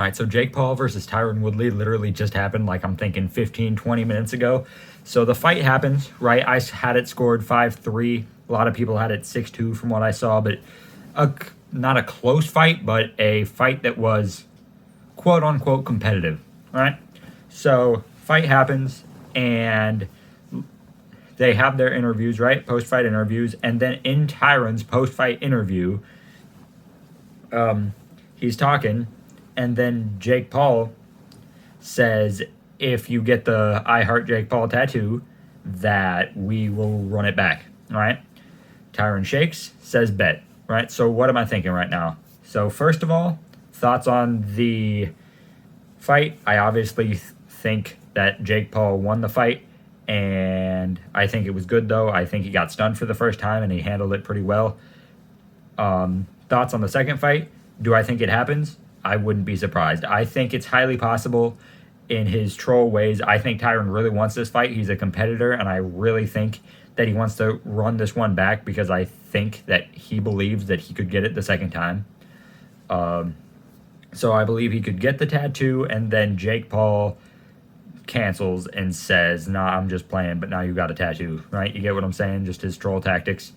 All right, so Jake Paul versus Tyron Woodley literally just happened, like I'm thinking 15, 20 minutes ago. So the fight happens, right? I had it scored 5-3. A lot of people had it 6-2 from what I saw, but not a close fight, but a fight that was quote unquote competitive, all right? So fight happens, and they have their interviews, right? Post-fight interviews, and then in Tyron's post-fight interview, he's talking, and then Jake Paul says, if you get the I Heart Jake Paul tattoo, that we will run it back, all right? Tyron shakes, says bet, right? So what am I thinking right now? So first of all, thoughts on the fight. I obviously think that Jake Paul won the fight, and I think it was good, though. I think he got stunned for the first time, and he handled it pretty well. Thoughts on the second fight? Do I think it happens? I wouldn't be surprised. I think it's highly possible in his troll ways. I think Tyron really wants this fight. He's a competitor, and I really think that he wants to run this one back because I think that he believes that he could get it the second time. So I believe he could get the tattoo, and then Jake Paul cancels and says, nah, I'm just playing, but now you got a tattoo, right? You get what I'm saying? Just his troll tactics.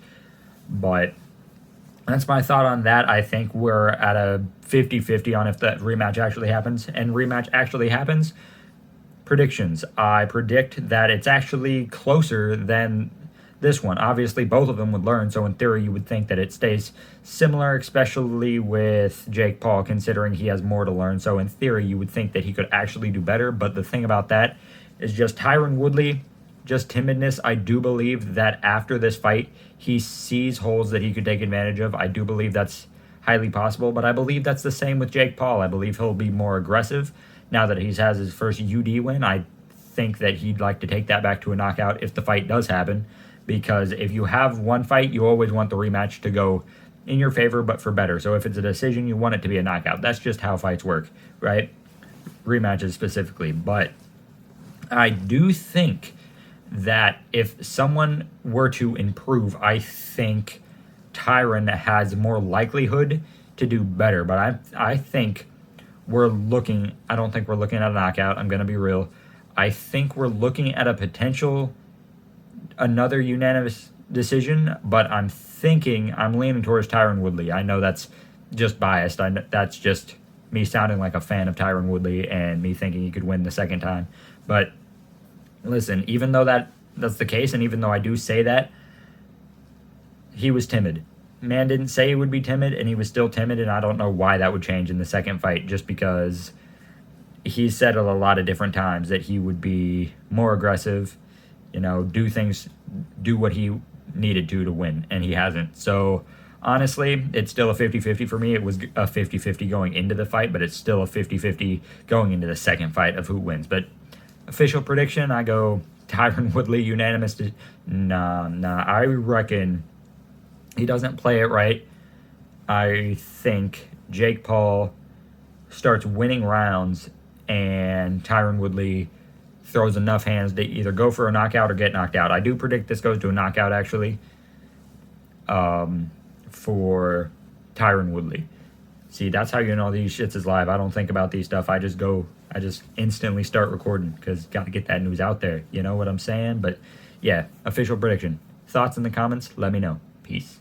But that's my thought on that. I think we're at a 50-50 on if that rematch actually happens. And rematch actually happens. Predictions. I predict that it's actually closer than this one. Obviously, both of them would learn, so in theory, you would think that it stays similar, especially with Jake Paul, considering he has more to learn. So in theory, you would think that he could actually do better, but the thing about that is just Tyron Woodley, just timidness. I do believe that after this fight, he sees holes that he could take advantage of. I do believe that's highly possible, but I believe that's the same with Jake Paul. I believe he'll be more aggressive now that he has his first UD win. I think that he'd like to take that back to a knockout if the fight does happen, because if you have one fight, you always want the rematch to go in your favor, but for better. So if it's a decision, you want it to be a knockout. That's just how fights work, right? Rematches specifically. But I do think that if someone were to improve, I think Tyron has more likelihood to do better. But I think we're looking, I don't think we're looking at a knockout. I'm going to be real. I think we're looking at a potential another unanimous decision, but I'm leaning towards Tyron Woodley. I know that's just biased. That's just me sounding like a fan of Tyron Woodley and me thinking he could win the second time. But listen, even though that's the case, and even though I do say that, he was timid. Man didn't say he would be timid, and he was still timid, and I don't know why that would change in the second fight, just because he said it a lot of different times that he would be more aggressive, do what he needed to win, and he hasn't. So honestly, it's still a 50-50 for me. It was a 50-50 going into the fight, but it's still a 50-50 going into the second fight of who wins. But official prediction, I go Tyron Woodley unanimous. Nah, I reckon he doesn't play it right. I think Jake Paul starts winning rounds, and Tyron Woodley throws enough hands to either go for a knockout or get knocked out. I do predict this goes to a knockout, actually, for Tyron Woodley. See, that's how you know these shits is live. I don't think about these stuff. I just instantly start recording because got to get that news out there. You know what I'm saying? But yeah, official prediction. Thoughts in the comments? Let me know. Peace.